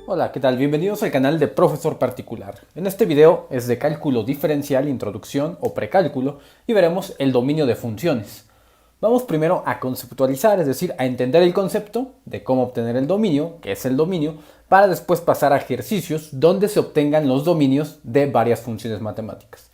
Hola, ¿qué tal? Bienvenidos al canal de Profesor Particular. En este video es de cálculo diferencial, introducción o precálculo y veremos el dominio de funciones. Vamos primero a conceptualizar, es decir, a entender el concepto de cómo obtener el dominio, qué es el dominio, para después pasar a ejercicios donde se obtengan los dominios de varias funciones matemáticas.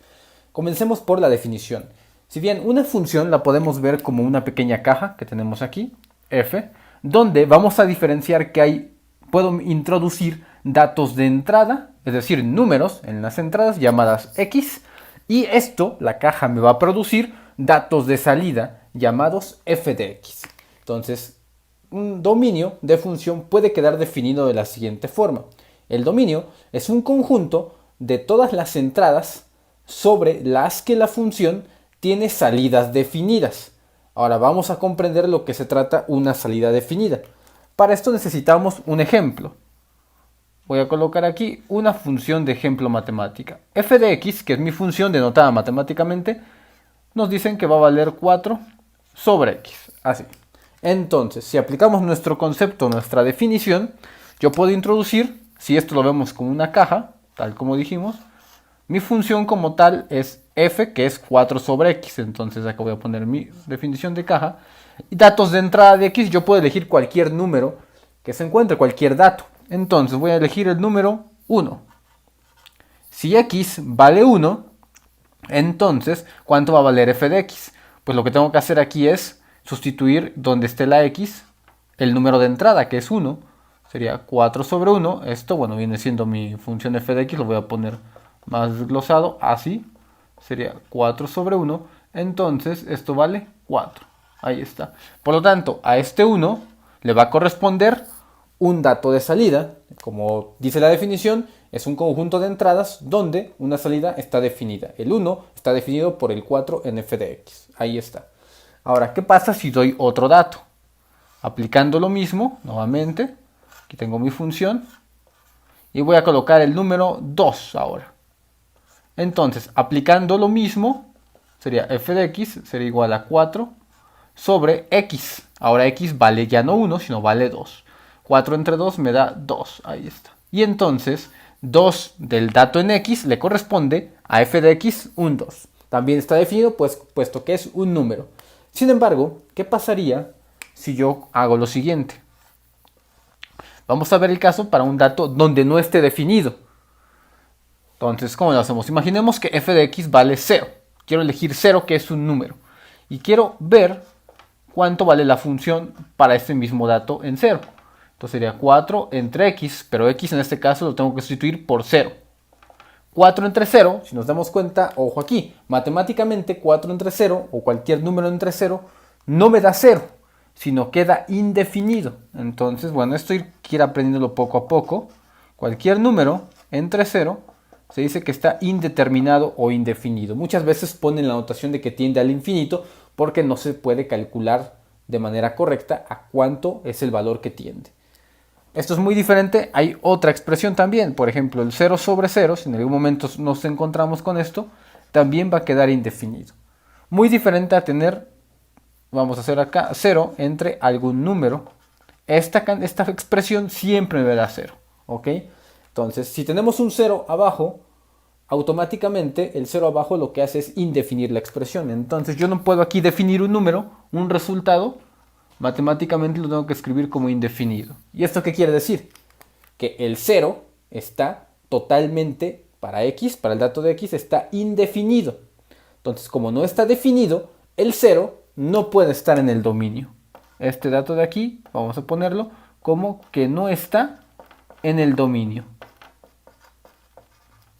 Comencemos por la definición. Si bien una función la podemos ver como una pequeña caja que tenemos aquí, f, donde vamos a diferenciar que puedo introducir datos de entrada, es decir, números en las entradas llamadas x, y esto, la caja me va a producir datos de salida llamados f de x. Entonces, un dominio de función puede quedar definido de la siguiente forma. El dominio es un conjunto de todas las entradas sobre las que la función tiene salidas definidas. Ahora vamos a comprender lo que se trata una salida definida. Para esto necesitamos un ejemplo. Voy a colocar aquí una función de ejemplo matemática. F de x, que es mi función denotada matemáticamente, nos dicen que va a valer 4 sobre x. Así. Entonces, si aplicamos nuestro concepto, nuestra definición, yo puedo introducir, si esto lo vemos como una caja, tal como dijimos, mi función como tal es f, que es 4 sobre x. Entonces acá voy a poner mi definición de caja. Y datos de entrada de x, yo puedo elegir cualquier número que se encuentre, cualquier dato. Entonces voy a elegir el número 1. Si x vale 1, entonces, ¿cuánto va a valer f de x? Pues lo que tengo que hacer aquí es sustituir donde esté la x, el número de entrada, que es 1. Sería 4 sobre 1. Esto, bueno, viene siendo mi función f de x. Lo voy a poner más desglosado, así. Sería 4 sobre 1. Entonces, esto vale 4. Ahí está. Por lo tanto, a este 1 le va a corresponder un dato de salida. Como dice la definición, es un conjunto de entradas donde una salida está definida. El 1 está definido por el 4 en f de x. Ahí está. Ahora, ¿qué pasa si doy otro dato? Aplicando lo mismo, nuevamente, aquí tengo mi función, y voy a colocar el número 2 ahora. Entonces, aplicando lo mismo, sería f de x, sería igual a 4 sobre x. Ahora x vale ya no 1, sino vale 2. 4 entre 2 me da 2. Ahí está. Y entonces, 2 del dato en x le corresponde a f de x un 2. También está definido puesto que es un número. Sin embargo, ¿qué pasaría si yo hago lo siguiente? Vamos a ver el caso para un dato donde no esté definido. Entonces, ¿cómo lo hacemos? Imaginemos que f de x vale 0. Quiero elegir 0, que es un número. Y quiero ver cuánto vale la función para este mismo dato en 0. Entonces sería 4 entre x, pero x en este caso lo tengo que sustituir por 0. 4 entre 0, si nos damos cuenta, ojo aquí, matemáticamente 4 entre 0 o cualquier número entre 0 no me da 0, sino queda indefinido. Entonces, bueno, esto hay que ir aprendiéndolo poco a poco. Cualquier número entre 0 se dice que está indeterminado o indefinido. Muchas veces ponen la notación de que tiende al infinito porque no se puede calcular de manera correcta a cuánto es el valor que tiende. Esto es muy diferente. Hay otra expresión también. Por ejemplo, el 0 sobre 0, si en algún momento nos encontramos con esto, también va a quedar indefinido. Muy diferente a tener, vamos a hacer acá, 0 entre algún número. Esta expresión siempre me da 0. ¿Ok? Entonces, si tenemos un 0 abajo, automáticamente el 0 abajo lo que hace es indefinir la expresión. Entonces yo no puedo aquí definir un número, un resultado, matemáticamente lo tengo que escribir como indefinido. ¿Y esto qué quiere decir? Que el 0 está totalmente, para x, para el dato de x, está indefinido. Entonces, como no está definido, el 0 no puede estar en el dominio. Este dato de aquí, vamos a ponerlo como que no está en el dominio.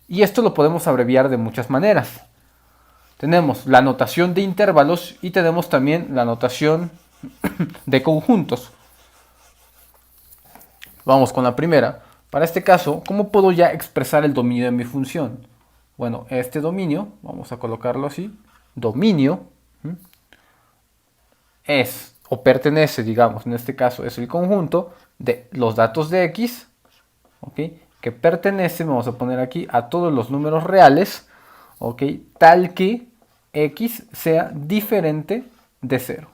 Y esto lo podemos abreviar de muchas maneras. Tenemos la notación de intervalos y tenemos también la notación de conjuntos. Vamos con la primera. Para este caso, ¿cómo puedo ya expresar el dominio de mi función? Bueno, este dominio, vamos a colocarlo así, dominio es o pertenece, digamos, en este caso es el conjunto de los datos de x, ¿ok? Que pertenece, vamos a poner aquí, a todos los números reales, ¿ok? Tal que x sea diferente de 0.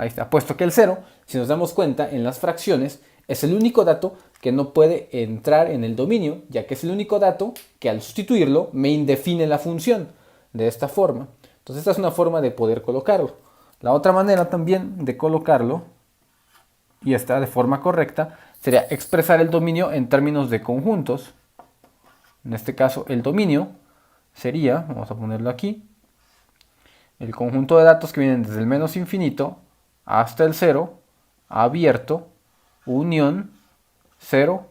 Ahí está, puesto que el 0, si nos damos cuenta, en las fracciones es el único dato que no puede entrar en el dominio, ya que es el único dato que al sustituirlo me indefine la función de esta forma. Entonces esta es una forma de poder colocarlo. La otra manera también de colocarlo, y esta de forma correcta, sería expresar el dominio en términos de conjuntos. En este caso el dominio sería, vamos a ponerlo aquí, el conjunto de datos que vienen desde el menos infinito hasta el 0, abierto, unión, 0,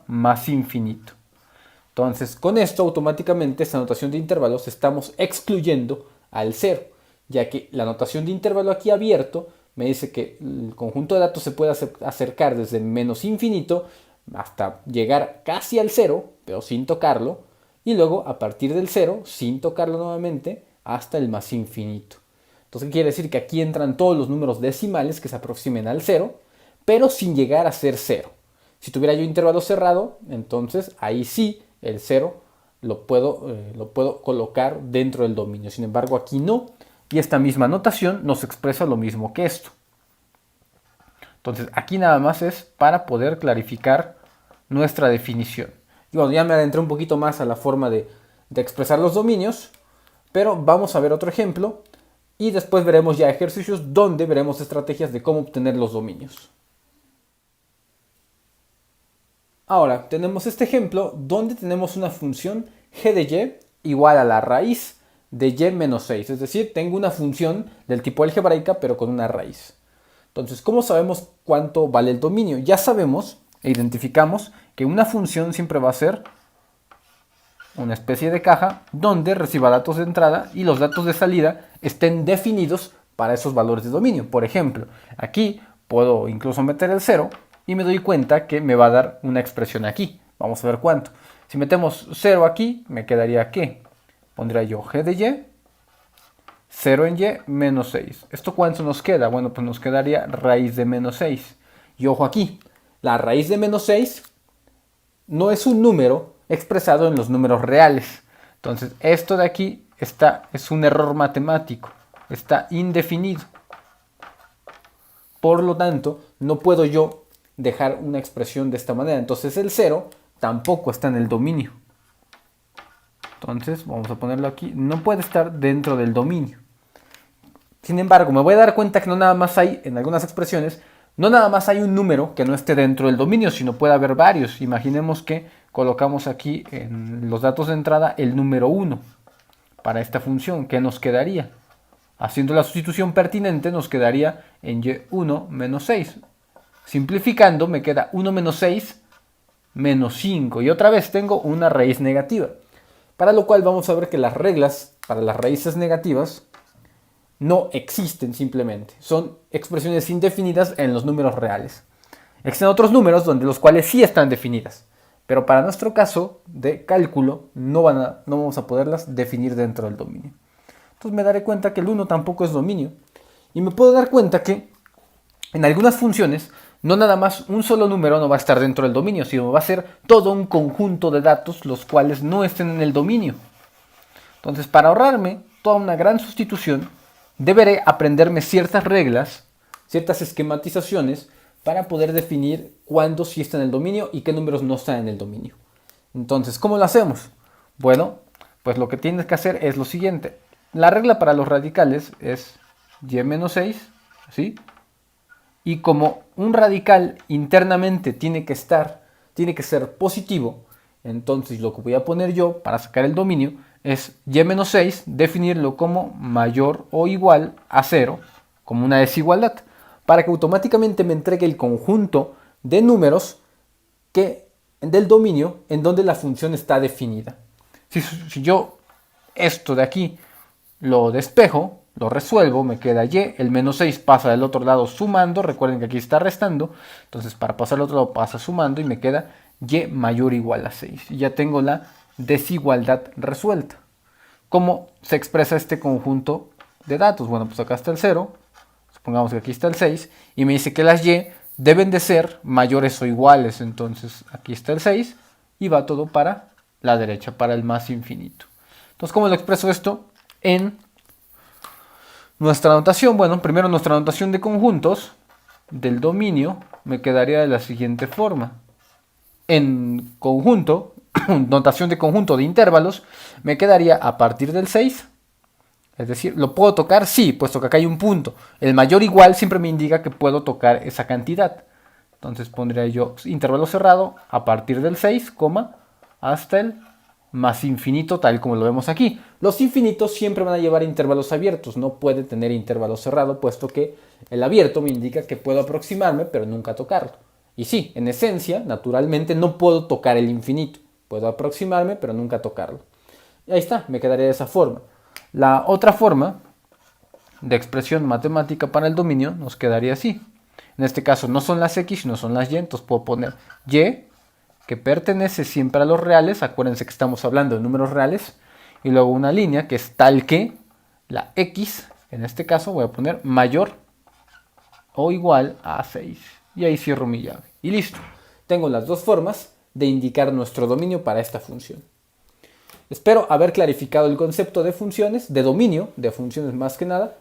más infinito. Entonces, con esto automáticamente esta notación de intervalos estamos excluyendo al 0, ya que la notación de intervalo aquí abierto me dice que el conjunto de datos se puede acercar desde menos infinito hasta llegar casi al 0, pero sin tocarlo, y luego a partir del 0, sin tocarlo nuevamente, hasta el más infinito. Entonces, ¿qué quiere decir? Que aquí entran todos los números decimales que se aproximen al 0, pero sin llegar a ser 0. Si tuviera yo intervalo cerrado, entonces ahí sí el 0 lo puedo colocar dentro del dominio. Sin embargo, aquí no. Y esta misma notación nos expresa lo mismo que esto. Entonces, aquí nada más es para poder clarificar nuestra definición. Y bueno, ya me adentré un poquito más a la forma de expresar los dominios, pero vamos a ver otro ejemplo y después veremos ya ejercicios donde veremos estrategias de cómo obtener los dominios. Ahora, tenemos este ejemplo donde tenemos una función g de y igual a la raíz de y menos 6. Es decir, tengo una función del tipo algebraica pero con una raíz. Entonces, ¿cómo sabemos cuánto vale el dominio? Ya sabemos e identificamos que una función siempre va a ser una especie de caja donde reciba datos de entrada y los datos de salida estén definidos para esos valores de dominio. Por ejemplo, aquí puedo incluso meter el 0 y me doy cuenta que me va a dar una expresión aquí. Vamos a ver cuánto. Si metemos 0 aquí, me quedaría ¿qué? Pondría yo g de y, 0 en y, menos 6. ¿Esto cuánto nos queda? Bueno, pues nos quedaría raíz de menos 6. Y ojo aquí, la raíz de menos 6 no es un número expresado en los números reales. Entonces, esto de aquí es un error matemático. Está indefinido. Por lo tanto, no puedo yo dejar una expresión de esta manera. Entonces el 0 tampoco está en el dominio. Entonces vamos a ponerlo aquí. No puede estar dentro del dominio. Sin embargo, me voy a dar cuenta que no nada más hay, en algunas expresiones, no nada más hay un número que no esté dentro del dominio, sino puede haber varios. Imaginemos que colocamos aquí en los datos de entrada el número 1 para esta función. ¿Qué nos quedaría? Haciendo la sustitución pertinente nos quedaría en y1 menos 6. Simplificando me queda 1 menos 6 menos 5. Y otra vez tengo una raíz negativa. Para lo cual vamos a ver que las reglas para las raíces negativas no existen simplemente. Son expresiones indefinidas en los números reales. Existen otros números donde los cuales sí están definidas. Pero para nuestro caso de cálculo no vamos a poderlas definir dentro del dominio. Entonces me daré cuenta que el 1 tampoco es dominio. Y me puedo dar cuenta que en algunas funciones no nada más un solo número no va a estar dentro del dominio, sino va a ser todo un conjunto de datos los cuales no estén en el dominio. Entonces, para ahorrarme toda una gran sustitución, deberé aprenderme ciertas reglas, ciertas esquematizaciones para poder definir cuándo sí está en el dominio y qué números no están en el dominio. Entonces, ¿cómo lo hacemos? Bueno, pues lo que tienes que hacer es lo siguiente. La regla para los radicales es y menos 6, ¿sí? Y como un radical internamente tiene que ser positivo, entonces lo que voy a poner yo para sacar el dominio es y menos 6, definirlo como mayor o igual a 0, como una desigualdad, para que automáticamente me entregue el conjunto de números del dominio en donde la función está definida. Si yo esto de aquí lo despejo, lo resuelvo, me queda y, el menos 6 pasa del otro lado sumando, recuerden que aquí está restando, entonces para pasar al otro lado pasa sumando y me queda y mayor o igual a 6. Y ya tengo la desigualdad resuelta. ¿Cómo se expresa este conjunto de datos? Bueno, pues acá está el 0, supongamos que aquí está el 6, y me dice que las y deben de ser mayores o iguales, entonces aquí está el 6 y va todo para la derecha, para el más infinito. Entonces, ¿cómo lo expreso esto? En Nuestra notación, bueno, primero nuestra notación de conjuntos del dominio me quedaría de la siguiente forma. En conjunto, notación de conjunto de intervalos, me quedaría a partir del 6. Es decir, ¿lo puedo tocar? Sí, puesto que acá hay un punto. El mayor igual siempre me indica que puedo tocar esa cantidad. Entonces pondría yo intervalo cerrado a partir del 6, hasta el más infinito, tal como lo vemos aquí. Los infinitos siempre van a llevar intervalos abiertos, no puede tener intervalo cerrado, puesto que el abierto me indica que puedo aproximarme, pero nunca tocarlo. Y sí, en esencia, naturalmente, no puedo tocar el infinito. Puedo aproximarme, pero nunca tocarlo. Y ahí está, me quedaría de esa forma. La otra forma de expresión matemática para el dominio nos quedaría así. En este caso no son las x, sino son las y, entonces puedo poner y, que pertenece siempre a los reales, acuérdense que estamos hablando de números reales, y luego una línea que es tal que la x, en este caso voy a poner mayor o igual a 6, y ahí cierro mi llave, y listo. Tengo las dos formas de indicar nuestro dominio para esta función. Espero haber clarificado el concepto de funciones, de dominio, de funciones más que nada,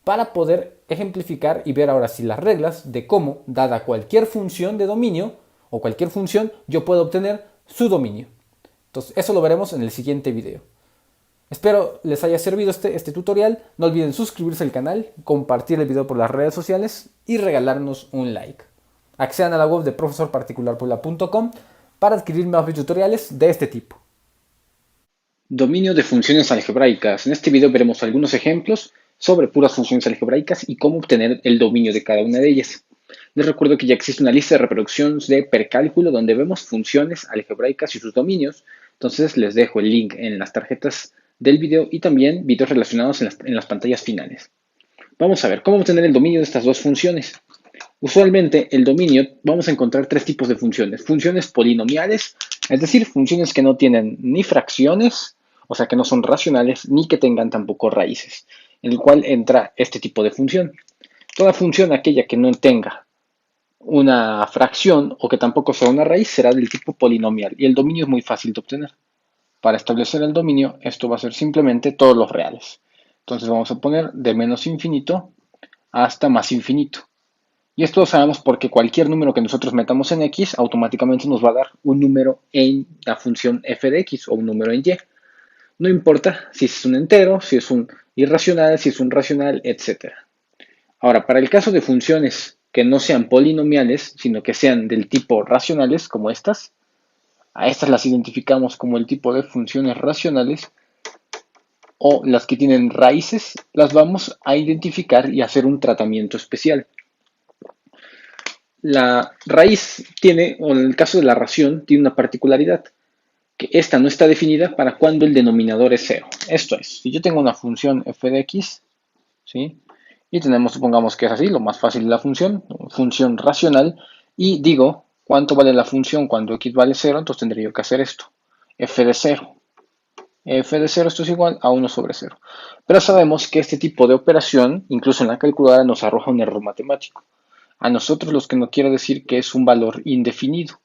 para poder ejemplificar y ver ahora sí las reglas de cómo, dada cualquier función de dominio o cualquier función, yo puedo obtener su dominio. Entonces, eso lo veremos en el siguiente video. Espero les haya servido este tutorial. No olviden suscribirse al canal, compartir el video por las redes sociales y regalarnos un like. Accedan a la web de profesorparticularpuebla.com para adquirir más tutoriales de este tipo. Dominio de funciones algebraicas. En este video veremos algunos ejemplos sobre puras funciones algebraicas y cómo obtener el dominio de cada una de ellas. Les recuerdo que ya existe una lista de reproducción de percálculo donde vemos funciones algebraicas y sus dominios. Entonces les dejo el link en las tarjetas del video y también videos relacionados en las pantallas finales. Vamos a ver cómo obtener el dominio de estas dos funciones. Usualmente el dominio vamos a encontrar tres tipos de funciones. Funciones polinomiales, es decir, funciones que no tienen ni fracciones, o sea que no son racionales, ni que tengan tampoco raíces, en el cual entra este tipo de función. Toda función aquella que no tenga una fracción o que tampoco sea una raíz será del tipo polinomial y el dominio es muy fácil de obtener. Para establecer el dominio, esto va a ser simplemente todos los reales. Entonces vamos a poner de menos infinito hasta más infinito. Y esto lo sabemos porque cualquier número que nosotros metamos en x automáticamente nos va a dar un número en la función f de x o un número en y. No importa si es un entero, si es un irracional, si es un racional, etc. Ahora, para el caso de funciones que no sean polinomiales, sino que sean del tipo racionales, como estas, a estas las identificamos como el tipo de funciones racionales, o las que tienen raíces, las vamos a identificar y hacer un tratamiento especial. La raíz tiene, o en el caso de la ración, tiene una particularidad, que esta no está definida para cuando el denominador es 0. Esto es, si yo tengo una función f de x, ¿sí? Y tenemos, supongamos que es así, lo más fácil de la función racional, y digo cuánto vale la función cuando x vale 0, entonces tendría yo que hacer esto, f de 0. F de 0 esto es igual a 1 sobre 0. Pero sabemos que este tipo de operación, incluso en la calculadora, nos arroja un error matemático. A nosotros los que no quiere decir que es un valor indefinido,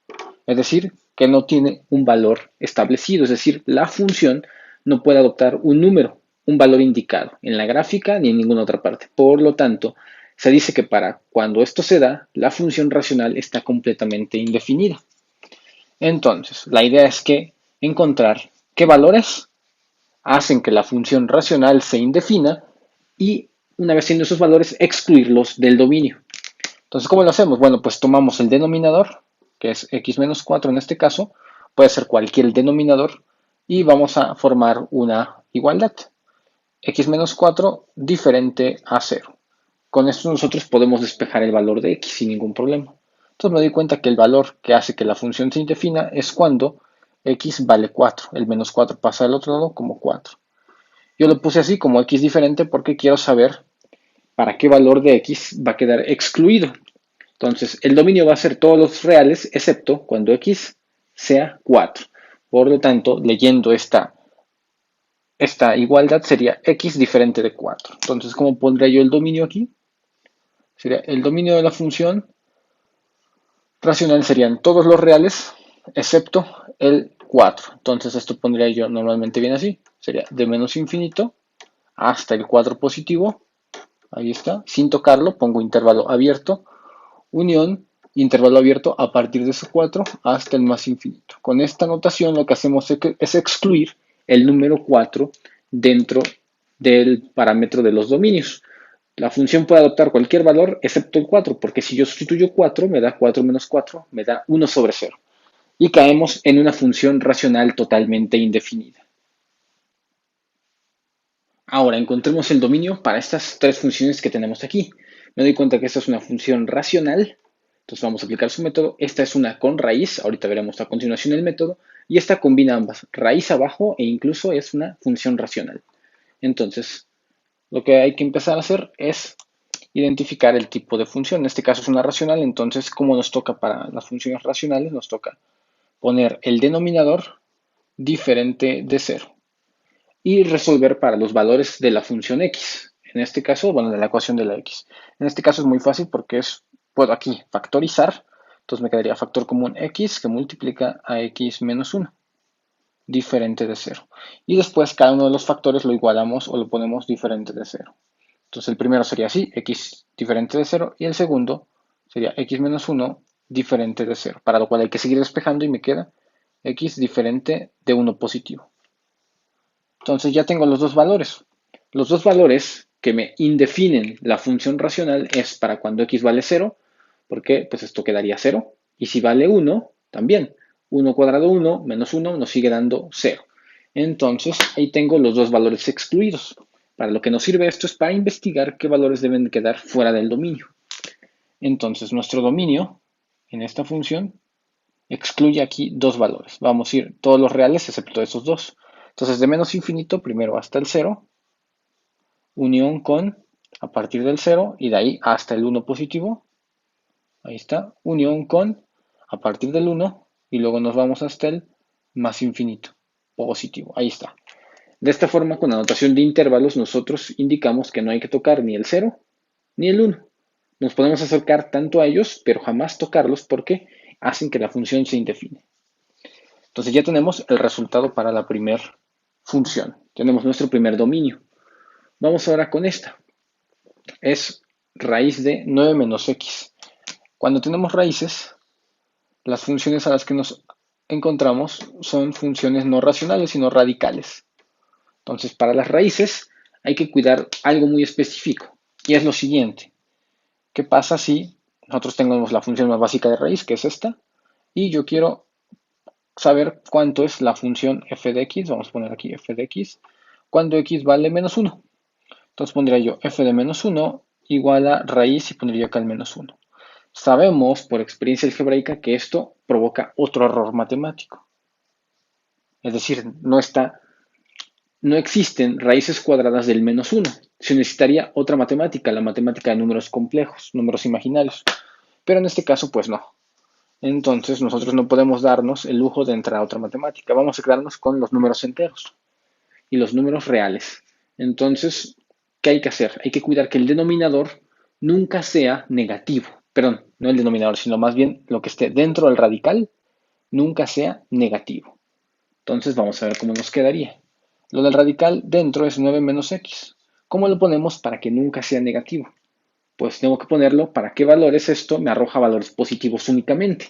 es decir, que no tiene un valor establecido, es decir, la función no puede adoptar un número, un valor indicado en la gráfica ni en ninguna otra parte. Por lo tanto, se dice que para cuando esto se da, la función racional está completamente indefinida. Entonces, la idea es que encontrar qué valores hacen que la función racional se indefina y una vez siendo esos valores, excluirlos del dominio. Entonces, ¿cómo lo hacemos? Bueno, pues tomamos el denominador, que es x menos 4 en este caso, puede ser cualquier denominador, y vamos a formar una igualdad. X menos 4 diferente a 0. Con esto nosotros podemos despejar el valor de x sin ningún problema. Entonces me doy cuenta que el valor que hace que la función se indefina es cuando x vale 4. El menos 4 pasa al otro lado como 4. Yo lo puse así como x diferente porque quiero saber para qué valor de x va a quedar excluido. Entonces, el dominio va a ser todos los reales, excepto cuando x sea 4. Por lo tanto, leyendo esta igualdad sería x diferente de 4. Entonces, ¿cómo pondría yo el dominio aquí? Sería el dominio de la función racional serían todos los reales, excepto el 4. Entonces, esto pondría yo normalmente bien así. Sería de menos infinito hasta el 4 positivo ahí está, sin tocarlo, pongo intervalo abierto, unión, intervalo abierto a partir de ese 4 hasta el más infinito. Con esta notación lo que hacemos es excluir el número 4 dentro del parámetro de los dominios. La función puede adoptar cualquier valor excepto el 4, porque si yo sustituyo 4, me da 4 menos 4, me da 1 sobre 0. Y caemos en una función racional totalmente indefinida. Ahora encontremos el dominio para estas tres funciones que tenemos aquí. Me doy cuenta que esta es una función racional, entonces vamos a aplicar su método. Esta es una con raíz, ahorita veremos a continuación el método, y esta combina ambas, raíz abajo e incluso es una función racional. Entonces, lo que hay que empezar a hacer es identificar el tipo de función. En este caso es una racional, entonces como nos toca para las funciones racionales, nos toca poner el denominador diferente de cero y resolver para los valores de la función x. En este caso, bueno, de la ecuación de la x. En este caso es muy fácil porque puedo aquí factorizar. Entonces me quedaría factor común x que multiplica a x menos 1, diferente de 0. Y después cada uno de los factores lo igualamos o lo ponemos diferente de 0. Entonces el primero sería así, x diferente de 0, y el segundo sería x menos 1 diferente de 0, para lo cual hay que seguir despejando y me queda x diferente de 1 positivo. Entonces ya tengo los dos valores. Los dos valores que me indefinen la función racional es para cuando x vale 0, porque pues esto quedaría 0, y si vale 1, también. 1 cuadrado 1 menos 1 nos sigue dando 0. Entonces ahí tengo los dos valores excluidos. Para lo que nos sirve esto es para investigar qué valores deben quedar fuera del dominio. Entonces nuestro dominio en esta función excluye aquí dos valores. Vamos a ir todos los reales excepto esos dos. Entonces de menos infinito primero hasta el 0, unión con a partir del 0 y de ahí hasta el 1 positivo. Ahí está, unión con a partir del 1 y luego nos vamos hasta el más infinito positivo. Ahí está. De esta forma, con la notación de intervalos, nosotros indicamos que no hay que tocar ni el 0 ni el 1. Nos podemos acercar tanto a ellos, pero jamás tocarlos porque hacen que la función se indefine. Entonces ya tenemos el resultado para la primera función. Tenemos nuestro primer dominio. Vamos ahora con esta. Es raíz de 9 menos x. Cuando tenemos raíces, las funciones a las que nos encontramos son funciones no racionales, sino radicales. Entonces, para las raíces hay que cuidar algo muy específico. Y es lo siguiente. ¿Qué pasa si nosotros tenemos la función más básica de raíz, que es esta? Y yo quiero saber cuánto es la función f de x. Vamos a poner aquí f de x. Cuando x vale menos 1. Entonces pondría yo f de menos 1 igual a raíz y pondría acá el menos 1. Sabemos por experiencia algebraica que esto provoca otro error matemático. Es decir, no existen raíces cuadradas del menos 1. Se necesitaría otra matemática, la matemática de números complejos, números imaginarios. Pero en este caso, pues no. Entonces nosotros no podemos darnos el lujo de entrar a otra matemática. Vamos a quedarnos con los números enteros y los números reales. Entonces, ¿qué hay que hacer? Hay que cuidar que el denominador nunca sea negativo. Perdón, no el denominador, sino más bien lo que esté dentro del radical nunca sea negativo. Entonces vamos a ver cómo nos quedaría. Lo del radical dentro es 9 menos x. ¿Cómo lo ponemos para que nunca sea negativo? Pues tengo que ponerlo para qué valores esto me arroja valores positivos únicamente.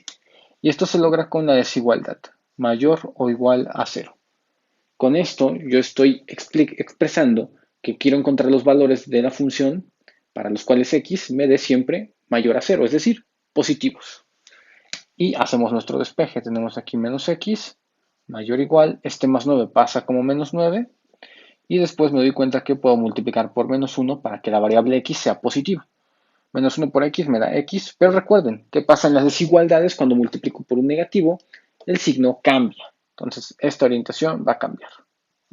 Y esto se logra con la desigualdad, mayor o igual a 0. Con esto yo estoy expresando que quiero encontrar los valores de la función para los cuales x me dé siempre mayor a 0, es decir, positivos. Y hacemos nuestro despeje. Tenemos aquí menos x, mayor o igual, este más 9 pasa como menos 9, y después me doy cuenta que puedo multiplicar por menos 1 para que la variable x sea positiva. Menos 1 por x me da x, pero recuerden, ¿qué pasa en las desigualdades cuando multiplico por un negativo? El signo cambia. Entonces, esta orientación va a cambiar.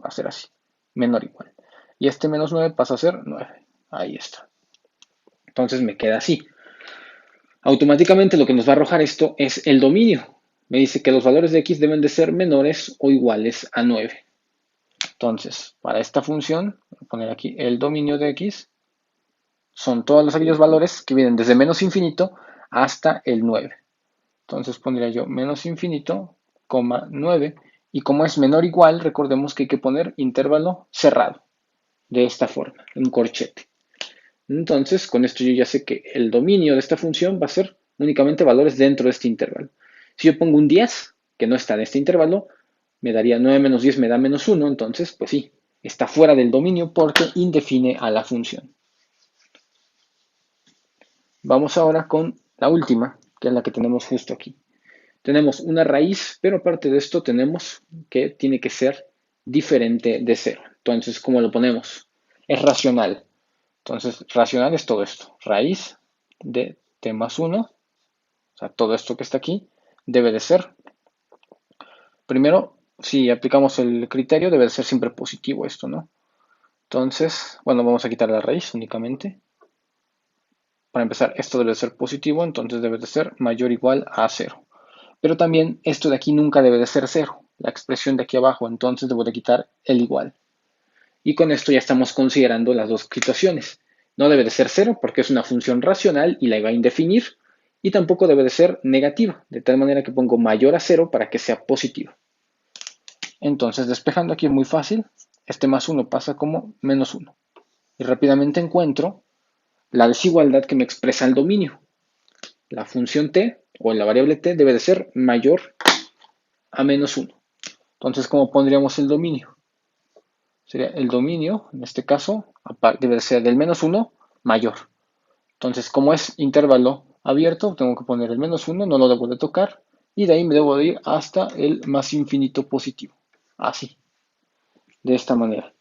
Va a ser así, menor o igual. Y este menos 9 pasa a ser 9. Ahí está. Entonces me queda así. Automáticamente lo que nos va a arrojar esto es el dominio. Me dice que los valores de x deben de ser menores o iguales a 9. Entonces, para esta función, voy a poner aquí el dominio de x, son todos aquellos valores que vienen desde menos infinito hasta el 9. Entonces pondría yo menos infinito, 9, y como es menor o igual, recordemos que hay que poner intervalo cerrado, de esta forma, un corchete. Entonces, con esto yo ya sé que el dominio de esta función va a ser únicamente valores dentro de este intervalo. Si yo pongo un 10, que no está en este intervalo, me daría 9 menos 10 me da menos 1, entonces, pues sí, está fuera del dominio porque indefine a la función. Vamos ahora con la última, que es la que tenemos justo aquí. Tenemos una raíz, pero aparte de esto tenemos que tiene que ser diferente de cero. Entonces, ¿cómo lo ponemos? Es racional. Entonces, racional es todo esto. Raíz de t más 1, o sea, todo esto que está aquí, debe de ser. Primero, si aplicamos el criterio, debe de ser siempre positivo esto, ¿no? Entonces, bueno, vamos a quitar la raíz únicamente. Para empezar, esto debe de ser positivo, entonces debe de ser mayor o igual a 0. Pero también esto de aquí nunca debe de ser 0, la expresión de aquí abajo, entonces debo de quitar el igual. Y con esto ya estamos considerando las dos situaciones. No debe de ser 0 porque es una función racional y la iba a indefinir, y tampoco debe de ser negativa, de tal manera que pongo mayor a 0 para que sea positivo. Entonces, despejando aquí es muy fácil, este más 1 pasa como menos 1. Y rápidamente encuentro la desigualdad que me expresa el dominio. La función t o la variable t debe de ser mayor a menos 1. Entonces, ¿cómo pondríamos el dominio? Sería el dominio, en este caso, debe ser del menos 1 mayor. Entonces, como es intervalo abierto, tengo que poner el menos 1, no lo debo de tocar, y de ahí me debo de ir hasta el más infinito positivo. Así, de esta manera.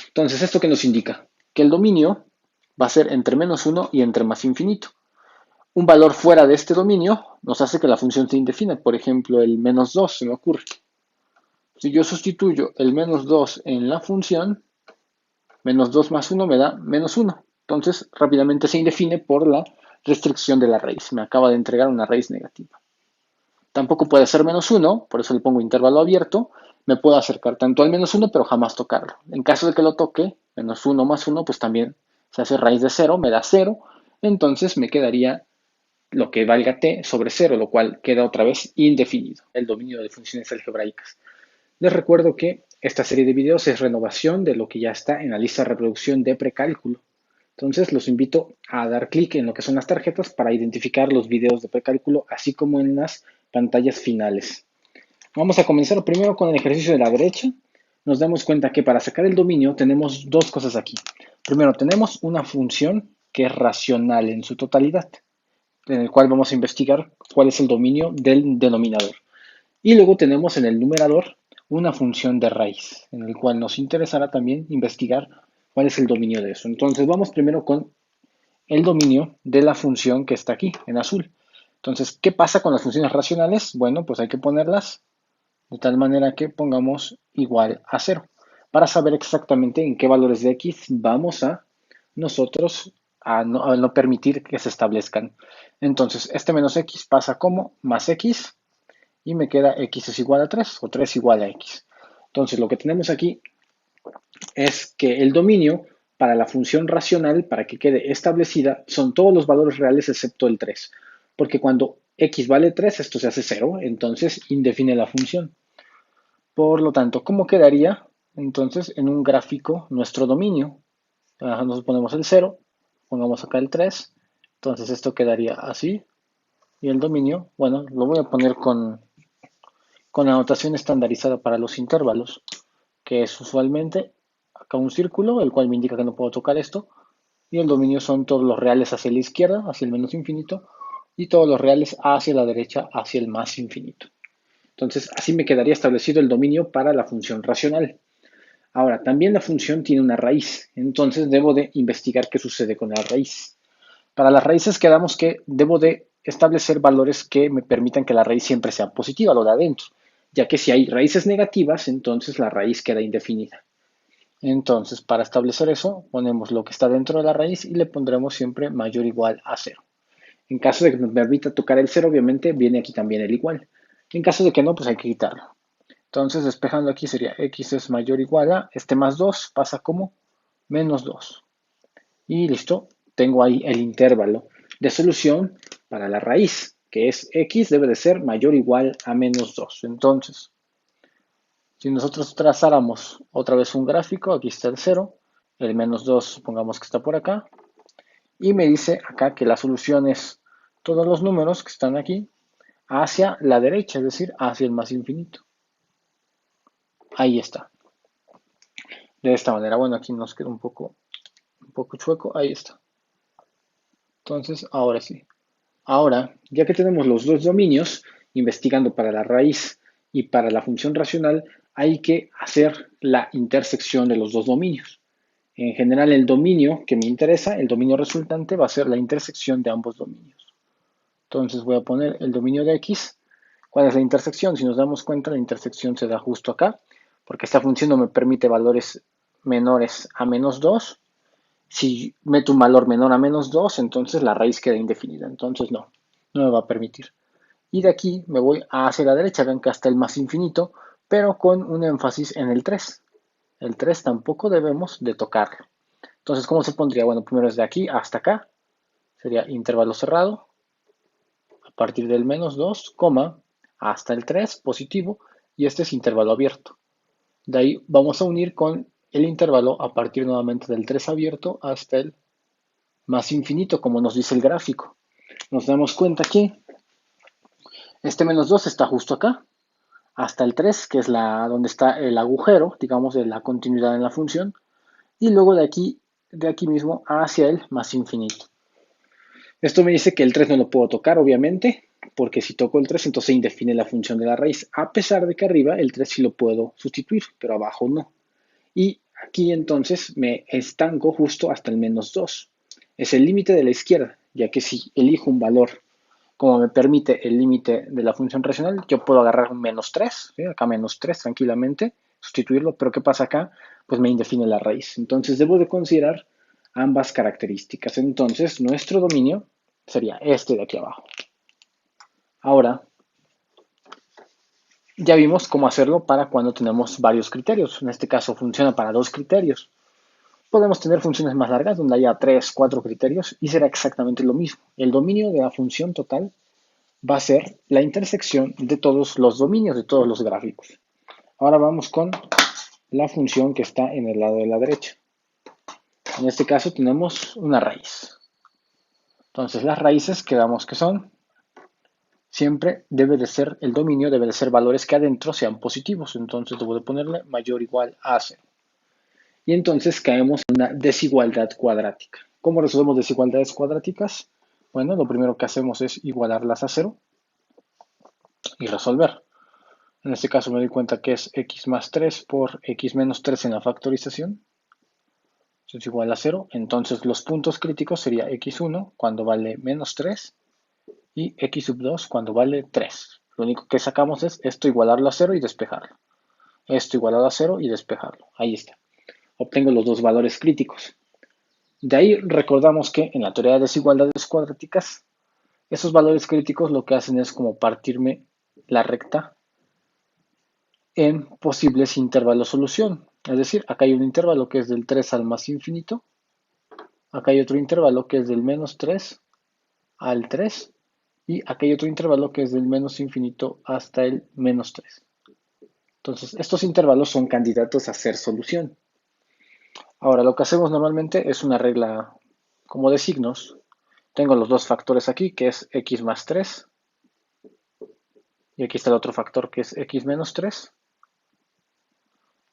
Entonces, ¿esto qué nos indica? Que el dominio va a ser entre menos 1 y entre más infinito. Un valor fuera de este dominio nos hace que la función se indefina. Por ejemplo, el menos 2 se me ocurre. Si yo sustituyo el menos 2 en la función, menos 2 más 1 me da menos 1. Entonces, rápidamente se indefine por la restricción de la raíz. Me acaba de entregar una raíz negativa. Tampoco puede ser menos 1, por eso le pongo intervalo abierto. Me puedo acercar tanto al menos 1, pero jamás tocarlo. En caso de que lo toque, menos 1 más 1, pues también se hace raíz de 0, me da 0. Entonces me quedaría lo que valga t sobre 0, lo cual queda otra vez indefinido, el dominio de funciones algebraicas. Les recuerdo que esta serie de videos es renovación de lo que ya está en la lista de reproducción de precálculo. Entonces los invito a dar clic en lo que son las tarjetas para identificar los videos de precálculo, así como en las pantallas finales. Vamos a comenzar primero con el ejercicio de la derecha. Nos damos cuenta que para sacar el dominio tenemos dos cosas aquí. Primero tenemos una función que es racional en su totalidad, en el cual vamos a investigar cuál es el dominio del denominador. Y luego tenemos en el numerador una función de raíz, en el cual nos interesará también investigar cuál es el dominio de eso. Entonces vamos primero con el dominio de la función que está aquí, en azul. Entonces, ¿qué pasa con las funciones racionales? Bueno, pues hay que ponerlas de tal manera que pongamos igual a 0, para saber exactamente en qué valores de x vamos a nosotros a no permitir que se establezcan. Entonces, este menos x pasa como más x, y me queda x es igual a 3 o 3 igual a x. Entonces lo que tenemos aquí es que el dominio para la función racional, para que quede establecida, son todos los valores reales excepto el 3. Porque cuando x vale 3, esto se hace 0, entonces indefine la función. Por lo tanto, ¿cómo quedaría entonces en un gráfico nuestro dominio? Nos ponemos el 0, pongamos acá el 3, entonces esto quedaría así. Y el dominio, bueno, lo voy a poner con la notación estandarizada para los intervalos, que es usualmente acá un círculo, el cual me indica que no puedo tocar esto, y el dominio son todos los reales hacia la izquierda, hacia el menos infinito, y todos los reales hacia la derecha, hacia el más infinito. Entonces, así me quedaría establecido el dominio para la función racional. Ahora, también la función tiene una raíz, entonces debo de investigar qué sucede con la raíz. Para las raíces quedamos que debo de establecer valores que me permitan que la raíz siempre sea positiva, lo de adentro, ya que si hay raíces negativas, entonces la raíz queda indefinida. Entonces, para establecer eso, ponemos lo que está dentro de la raíz y le pondremos siempre mayor o igual a 0. En caso de que me permita tocar el 0, obviamente viene aquí también el igual. En caso de que no, pues hay que quitarlo. Entonces, despejando aquí sería x es mayor o igual a, este más 2 pasa como menos 2. Y listo, tengo ahí el intervalo de solución para la raíz, que es x debe de ser mayor o igual a menos 2. Entonces, si nosotros trazáramos otra vez un gráfico, aquí está el 0, el menos 2 supongamos que está por acá, Y me dice acá que la solución es todos los números que están aquí hacia la derecha, es decir, hacia el más infinito. Ahí está. De esta manera, bueno, aquí nos queda un poco chueco, ahí está. Entonces, ahora sí. Ahora, ya que tenemos los dos dominios, investigando para la raíz y para la función racional, hay que hacer la intersección de los dos dominios. En general, el dominio que me interesa, el dominio resultante, va a ser la intersección de ambos dominios. Entonces voy a poner el dominio de x. ¿Cuál es la intersección? Si nos damos cuenta, la intersección se da justo acá, porque esta función no me permite valores menores a -2. Si meto un valor menor a -2, entonces la raíz queda indefinida. Entonces no me va a permitir. Y de aquí me voy hacia la derecha, ven que hasta el más infinito, pero con un énfasis en el 3. El 3 tampoco debemos de tocarlo. Entonces, ¿cómo se pondría? Bueno, primero es de aquí hasta acá, sería intervalo cerrado, a partir del -2, coma, hasta el 3, positivo, y este es intervalo abierto. De ahí vamos a unir con el intervalo a partir nuevamente del 3 abierto hasta el más infinito, como nos dice el gráfico. Nos damos cuenta que este -2 está justo acá, hasta el 3, que es donde está el agujero, digamos, de la continuidad en la función, y luego de aquí mismo hacia el más infinito. Esto me dice que el 3 no lo puedo tocar, obviamente, porque si toco el 3, entonces se indefine la función de la raíz, a pesar de que arriba el 3 sí lo puedo sustituir, pero abajo no. Y aquí entonces me estanco justo hasta el -2. Es el límite de la izquierda, ya que si elijo un valor como me permite el límite de la función racional, yo puedo agarrar un -3, ¿sí? Acá -3 tranquilamente, sustituirlo, pero ¿qué pasa acá? Pues me indefine la raíz. Entonces debo de considerar ambas características. Entonces nuestro dominio sería este de aquí abajo. Ahora, ya vimos cómo hacerlo para cuando tenemos varios criterios. En este caso funciona para dos criterios. Podemos tener funciones más largas donde haya 3, 4 criterios y será exactamente lo mismo. El dominio de la función total va a ser la intersección de todos los dominios, de todos los gráficos. Ahora vamos con la función que está en el lado de la derecha. En este caso tenemos una raíz. Entonces las raíces quedamos que son, siempre debe de ser, el dominio debe de ser valores que adentro sean positivos. Entonces debo de ponerle mayor o igual a 0. Y entonces caemos en una desigualdad cuadrática. ¿Cómo resolvemos desigualdades cuadráticas? Bueno, lo primero que hacemos es igualarlas a 0 y resolver. En este caso me doy cuenta que es x más 3 por x menos 3 en la factorización. Eso es igual a 0. Entonces los puntos críticos sería x1 cuando vale menos 3 y x sub 2 cuando vale 3. Lo único que sacamos es esto igualarlo a 0 y despejarlo. Esto igualado a 0 y despejarlo. Ahí está. Obtengo los dos valores críticos. De ahí recordamos que en la teoría de desigualdades cuadráticas, esos valores críticos lo que hacen es como partirme la recta en posibles intervalos solución. Es decir, acá hay un intervalo que es del 3 al más infinito. Acá hay otro intervalo que es del -3 al 3. Y acá hay otro intervalo que es del menos infinito hasta el -3. Entonces, estos intervalos son candidatos a ser solución. Ahora, lo que hacemos normalmente es una regla como de signos. Tengo los dos factores aquí, que es x más 3. Y aquí está el otro factor, que es x menos 3.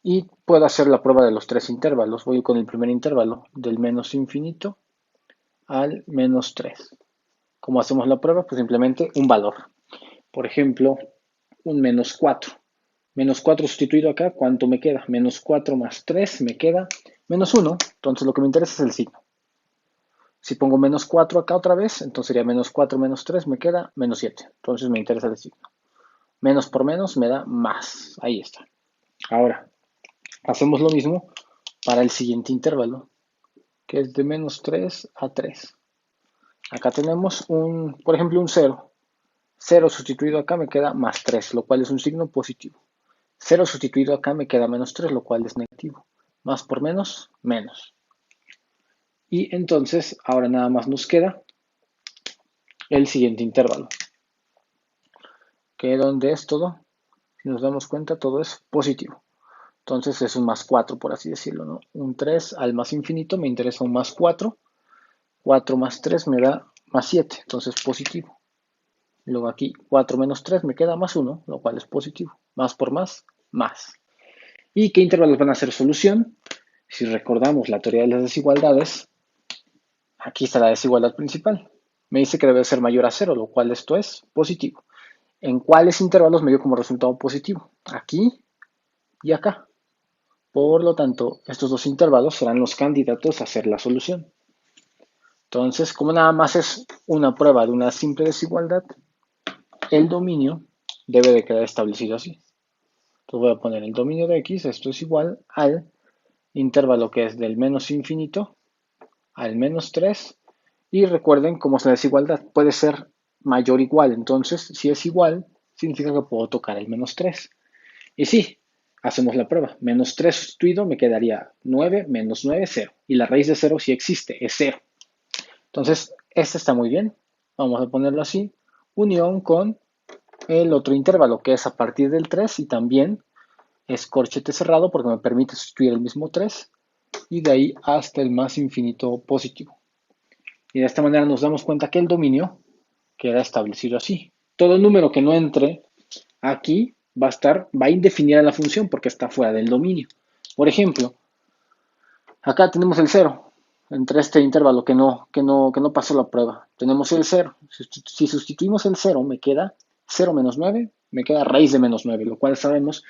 Y puedo hacer la prueba de los tres intervalos. Voy con el primer intervalo, del menos infinito al -3. ¿Cómo hacemos la prueba? Pues simplemente un valor. Por ejemplo, un -4. -4 sustituido acá, ¿cuánto me queda? -4 más 3 me queda -1. Entonces lo que me interesa es el signo. Si pongo -4 acá otra vez, entonces sería -4 menos 3 me queda -7. Entonces me interesa el signo. Menos por menos me da más. Ahí está. Ahora, hacemos lo mismo para el siguiente intervalo, que es de -3 a 3. Acá tenemos por ejemplo, un 0. 0 sustituido acá me queda más 3, lo cual es un signo positivo. 0 sustituido acá me queda -3, lo cual es negativo. Más por menos, menos. Y entonces, ahora nada más nos queda el siguiente intervalo, que donde es todo, si nos damos cuenta, todo es positivo. Entonces es un más 4, por así decirlo, ¿no? Un 3 al más infinito me interesa un más 4. 4 más 3 me da más 7, entonces positivo. Luego aquí 4 menos 3 me queda más 1, lo cual es positivo. Más por más, más. ¿Y qué intervalos van a ser solución? Si recordamos la teoría de las desigualdades, aquí está la desigualdad principal. Me dice que debe ser mayor a 0, lo cual esto es positivo. ¿En cuáles intervalos me dio como resultado positivo? Aquí y acá. Por lo tanto, estos dos intervalos serán los candidatos a ser la solución. Entonces, como nada más es una prueba de una simple desigualdad, el dominio debe de quedar establecido así. Entonces voy a poner el dominio de x, esto es igual al intervalo que es del menos infinito al menos 3. Y recuerden cómo es la desigualdad, puede ser mayor o igual. Entonces, si es igual, significa que puedo tocar el menos 3. Y sí, hacemos la prueba. Menos 3 sustituido me quedaría 9 menos 9, 0. Y la raíz de 0 sí existe, es 0. Entonces, este está muy bien. Vamos a ponerlo así. Unión con el otro intervalo, que es a partir del 3 y también es corchete cerrado porque me permite sustituir el mismo 3 y de ahí hasta el más infinito positivo. Y de esta manera nos damos cuenta que el dominio queda establecido así. Todo número que no entre aquí va a indefinir a la función porque está fuera del dominio. Por ejemplo, acá tenemos el 0 entre este intervalo que no pasó la prueba. Tenemos el 0. Si sustituimos el 0, me queda 0 menos 9, me queda raíz de menos 9, lo cual sabemos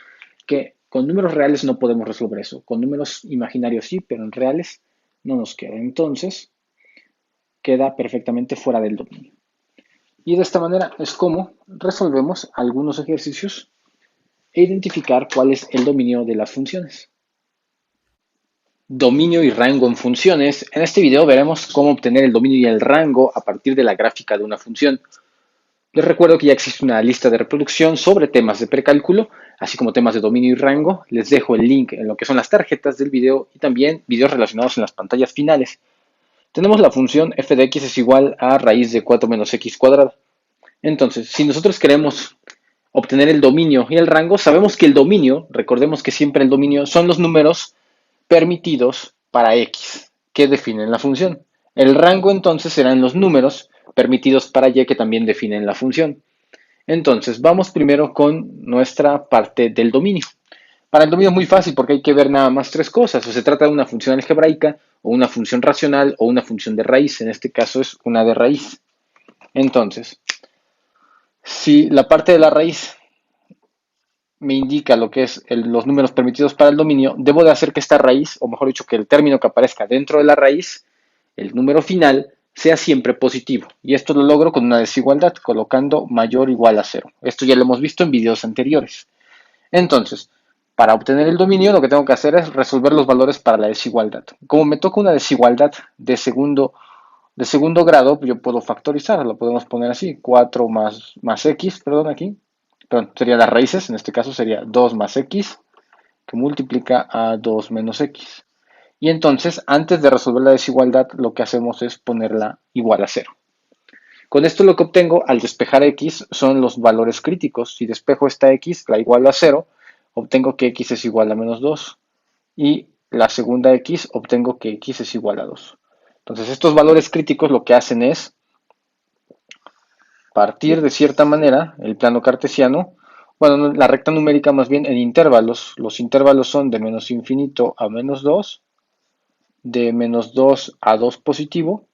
que con números reales no podemos resolver eso. Con números imaginarios sí, pero en reales no nos queda. Entonces, queda perfectamente fuera del dominio. Y de esta manera es como resolvemos algunos ejercicios e identificar cuál es el dominio de las funciones. Dominio y rango en funciones. En este video veremos cómo obtener el dominio y el rango a partir de la gráfica de una función. Les recuerdo que ya existe una lista de reproducción sobre temas de precálculo, así como temas de dominio y rango. Les dejo el link en lo que son las tarjetas del video y también videos relacionados en las pantallas finales. Tenemos la función f de x es igual a raíz de 4 menos x cuadrada. Entonces, si nosotros queremos obtener el dominio y el rango, sabemos que el dominio, recordemos que siempre el dominio son los números permitidos para x que definen la función. El rango entonces serán los números permitidos para y que también definen la función. Entonces, vamos primero con nuestra parte del dominio. Para el dominio es muy fácil porque hay que ver nada más tres cosas. O se trata de una función algebraica, o una función racional, o una función de raíz. En este caso es una de raíz. Entonces, si la parte de la raíz me indica lo que es los números permitidos para el dominio, debo de hacer que esta raíz, o mejor dicho, que el término que aparezca dentro de la raíz, el número final, sea siempre positivo. Y esto lo logro con una desigualdad, colocando mayor o igual a 0. Esto ya lo hemos visto en videos anteriores. Entonces, para obtener el dominio, lo que tengo que hacer es resolver los valores para la desigualdad. Como me toca una desigualdad de segundo grado, yo puedo factorizar, lo podemos poner así, 4 más x, perdón, aquí, perdón, serían las raíces, en este caso sería 2 más x, que multiplica a 2 menos x. Y entonces, antes de resolver la desigualdad, lo que hacemos es ponerla igual a 0. Con esto lo que obtengo al despejar x son los valores críticos. Si despejo esta x, la igualo a 0, obtengo que x es igual a menos 2. Y la segunda x, obtengo que x es igual a 2. Entonces, estos valores críticos lo que hacen es partir de cierta manera el plano cartesiano, bueno, la recta numérica más bien en intervalos. Los intervalos son de menos infinito a menos 2, de menos 2 a 2 positivo,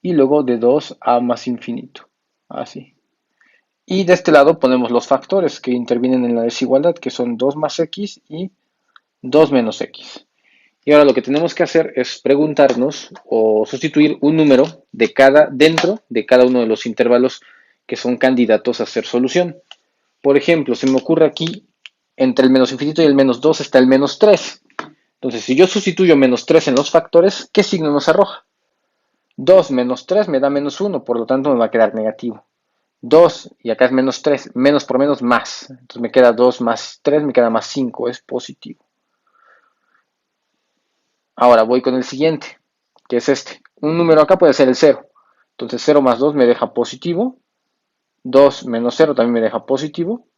y luego de 2 a más infinito. Así. Y de este lado ponemos los factores que intervienen en la desigualdad, que son 2 más x y 2 menos x. Y ahora lo que tenemos que hacer es preguntarnos o sustituir un número dentro de cada uno de los intervalos que son candidatos a ser solución. Por ejemplo, se me ocurre aquí, entre el menos infinito y el menos 2 está el menos 3. Entonces, si yo sustituyo menos 3 en los factores, ¿qué signo nos arroja? 2 menos 3 me da menos 1, por lo tanto me va a quedar negativo. 2 y acá es menos 3, menos por menos más. Entonces me queda 2 más 3, me queda más 5, es positivo. Ahora voy con el siguiente, que es este. Un número acá puede ser el 0. Entonces 0 más 2 me deja positivo. 2 menos 0 también me deja positivo.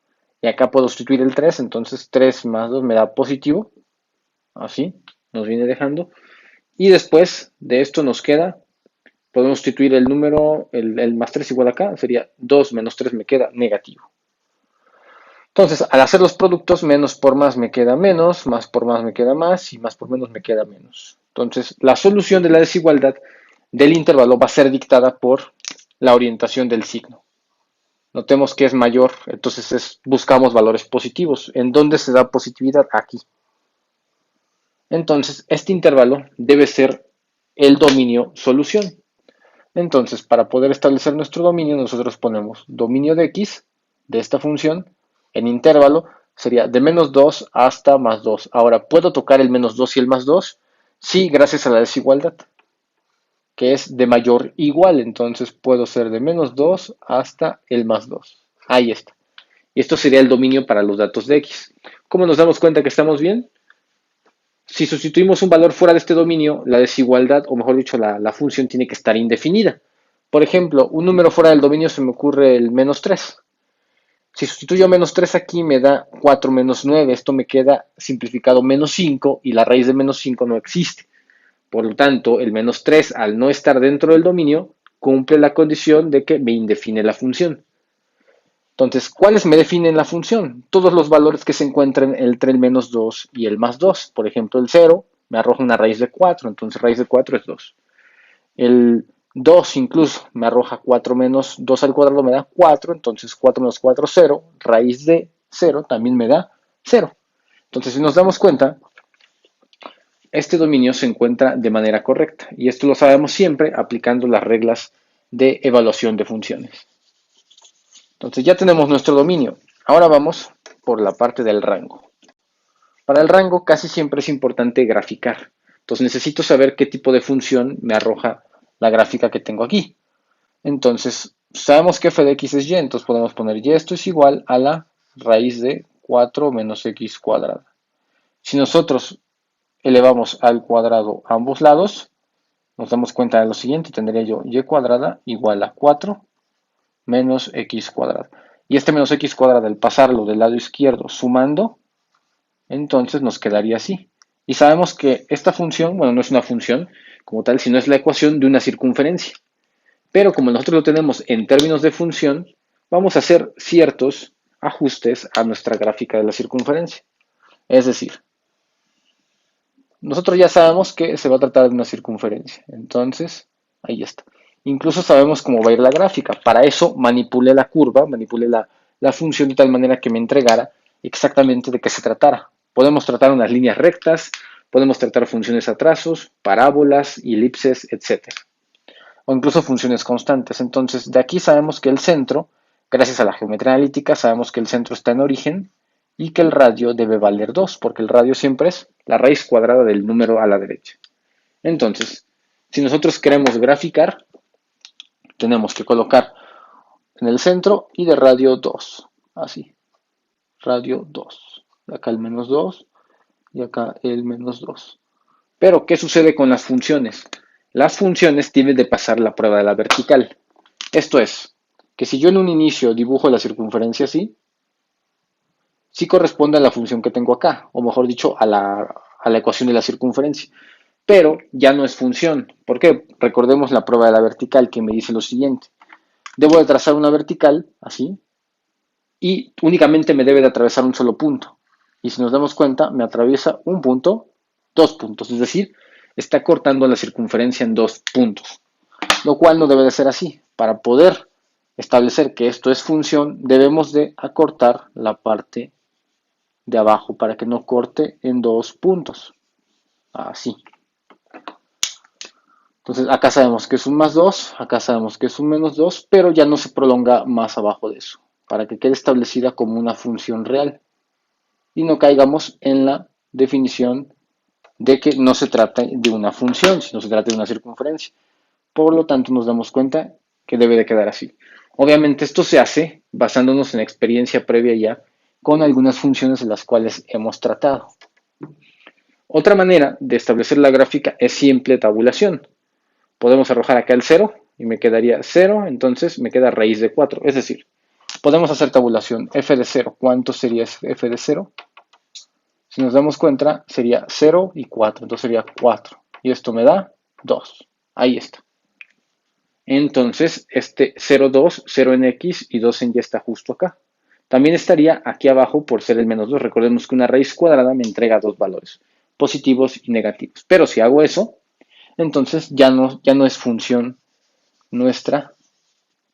Y acá puedo sustituir el 3, entonces 3 más 2 me da positivo. Así nos viene dejando. Y después de esto nos queda podemos sustituir el número, el más 3 igual acá, sería 2 menos 3 me queda negativo. Entonces, al hacer los productos, menos por más me queda menos, más por más me queda más y más por menos me queda menos. Entonces, la solución de la desigualdad del intervalo va a ser dictada por la orientación del signo. Notemos que es mayor, entonces buscamos valores positivos. ¿En dónde se da positividad? Aquí. Entonces, este intervalo debe ser el dominio solución. Entonces, para poder establecer nuestro dominio, nosotros ponemos dominio de x, de esta función, en intervalo, sería de menos 2 hasta más 2. Ahora, ¿puedo tocar el menos 2 y el más 2? Sí, gracias a la desigualdad, que es de mayor igual. Entonces, puedo ser de menos 2 hasta el más 2. Ahí está. Y esto sería el dominio para los datos de x. ¿Cómo nos damos cuenta que estamos bien? Si sustituimos un valor fuera de este dominio, la desigualdad, o mejor dicho, la función tiene que estar indefinida. Por ejemplo, un número fuera del dominio se me ocurre el menos 3. Si sustituyo menos 3 aquí me da 4 menos 9. Esto me queda simplificado menos 5 y la raíz de menos 5 no existe. Por lo tanto, el menos 3 al no estar dentro del dominio cumple la condición de que me indefine la función. Entonces, ¿cuáles me definen la función? Todos los valores que se encuentren entre el menos 2 y el más 2. Por ejemplo, el 0 me arroja una raíz de 4, entonces raíz de 4 es 2. El 2 incluso me arroja 4 menos 2 al cuadrado me da 4, entonces 4 menos 4, 0. Raíz de 0 también me da 0. Entonces, si nos damos cuenta, este dominio se encuentra de manera correcta. Y esto lo sabemos siempre aplicando las reglas de evaluación de funciones. Entonces ya tenemos nuestro dominio. Ahora vamos por la parte del rango. Para el rango casi siempre es importante graficar. Entonces necesito saber qué tipo de función me arroja la gráfica que tengo aquí. Entonces sabemos que f de x es y, entonces podemos poner y esto es igual a la raíz de 4 menos x cuadrada. Si nosotros elevamos al cuadrado ambos lados, nos damos cuenta de lo siguiente, tendría yo y cuadrada igual a 4 menos x cuadrada. Y este menos x cuadrada, al pasarlo del lado izquierdo sumando, entonces nos quedaría así. Y sabemos que esta función, bueno, no es una función como tal, sino es la ecuación de una circunferencia. Pero como nosotros lo tenemos en términos de función, vamos a hacer ciertos ajustes a nuestra gráfica de la circunferencia. Es decir, nosotros ya sabemos que se va a tratar de una circunferencia. Entonces, ahí está. Incluso sabemos cómo va a ir la gráfica. Para eso manipulé la curva, manipulé la función de tal manera que me entregara exactamente de qué se tratara. Podemos tratar unas líneas rectas, podemos tratar funciones a trazos, parábolas, elipses, etc. O incluso funciones constantes. Entonces, de aquí sabemos que el centro, gracias a la geometría analítica, sabemos que el centro está en origen y que el radio debe valer 2, porque el radio siempre es la raíz cuadrada del número a la derecha. Entonces, si nosotros queremos graficar, tenemos que colocar en el centro y de radio 2. Así, radio 2. Acá el menos 2 y acá el menos 2. Pero, ¿qué sucede con las funciones? Las funciones tienen de pasar la prueba de la vertical. Esto es, que si yo en un inicio dibujo la circunferencia así, sí corresponde a la función que tengo acá, o mejor dicho, a la ecuación de la circunferencia. Pero ya no es función. ¿Por qué? Recordemos la prueba de la vertical que me dice lo siguiente. Debo de trazar una vertical, así, y únicamente me debe de atravesar un solo punto. Y si nos damos cuenta, me atraviesa un punto, 2 puntos, es decir, está cortando la circunferencia en 2 puntos, lo cual no debe de ser así. Para poder establecer que esto es función, debemos de acortar la parte de abajo para que no corte en 2 puntos. Así. Entonces acá sabemos que es un más 2, acá sabemos que es un menos 2, pero ya no se prolonga más abajo de eso, para que quede establecida como una función real. Y no caigamos en la definición de que no se trata de una función, sino se trata de una circunferencia. Por lo tanto, nos damos cuenta que debe de quedar así. Obviamente esto se hace basándonos en experiencia previa ya con algunas funciones de las cuales hemos tratado. Otra manera de establecer la gráfica es simple tabulación. Podemos arrojar acá el 0 y me quedaría 0, entonces me queda raíz de 4. Es decir, podemos hacer tabulación f de 0. ¿Cuánto sería f de 0? Si nos damos cuenta, sería 0 y 4, entonces sería 4. Y esto me da 2. Ahí está. Entonces, este 0, 2, 0 en X y 2 en Y está justo acá. También estaría aquí abajo por ser el menos 2. Recordemos que una raíz cuadrada me entrega dos valores, positivos y negativos. Pero si hago eso, entonces ya no es función nuestra,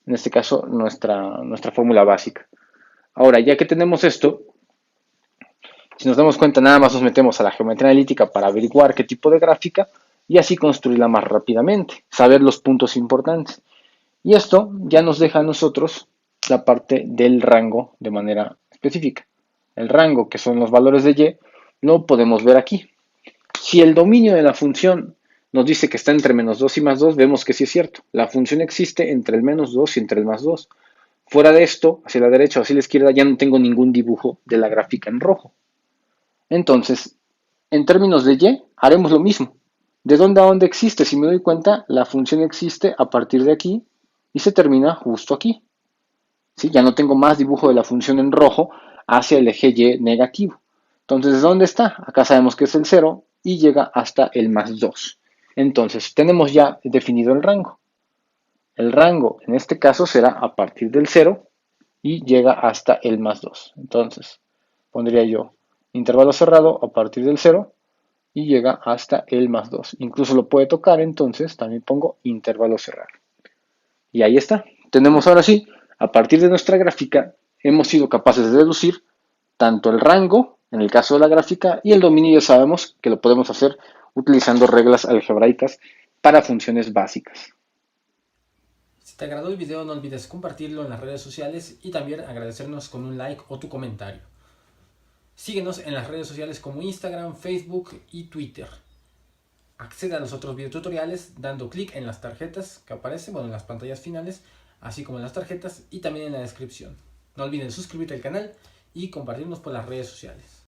en este caso nuestra fórmula básica. Ahora, ya que tenemos esto, si nos damos cuenta, nada más nos metemos a la geometría analítica para averiguar qué tipo de gráfica y así construirla más rápidamente, saber los puntos importantes. Y esto ya nos deja a nosotros la parte del rango de manera específica. El rango, que son los valores de y, lo podemos ver aquí. Si el dominio de la función nos dice que está entre menos 2 y más 2, vemos que sí es cierto. La función existe entre el menos 2 y entre el más 2. Fuera de esto, hacia la derecha o hacia la izquierda, ya no tengo ningún dibujo de la gráfica en rojo. Entonces, en términos de y, haremos lo mismo. ¿De dónde a dónde existe? Si me doy cuenta, la función existe a partir de aquí y se termina justo aquí. ¿Sí? Ya no tengo más dibujo de la función en rojo hacia el eje y negativo. Entonces, ¿de dónde está? Acá sabemos que es el 0 y llega hasta el más 2. Entonces, tenemos ya definido el rango. El rango en este caso será a partir del 0 y llega hasta el más 2. Entonces, pondría yo intervalo cerrado a partir del 0 y llega hasta el más 2. Incluso lo puede tocar, entonces también pongo intervalo cerrado. Y ahí está. Tenemos ahora sí, a partir de nuestra gráfica, hemos sido capaces de deducir tanto el rango, en el caso de la gráfica, y el dominio ya sabemos que lo podemos hacer utilizando reglas algebraicas para funciones básicas. Si te agradó el video no olvides compartirlo en las redes sociales y también agradecernos con un like o tu comentario. Síguenos en las redes sociales como Instagram, Facebook y Twitter. Accede a los otros videotutoriales dando clic en las tarjetas que aparecen, en las pantallas finales, así como en las tarjetas y también en la descripción. No olvides suscribirte al canal y compartirnos por las redes sociales.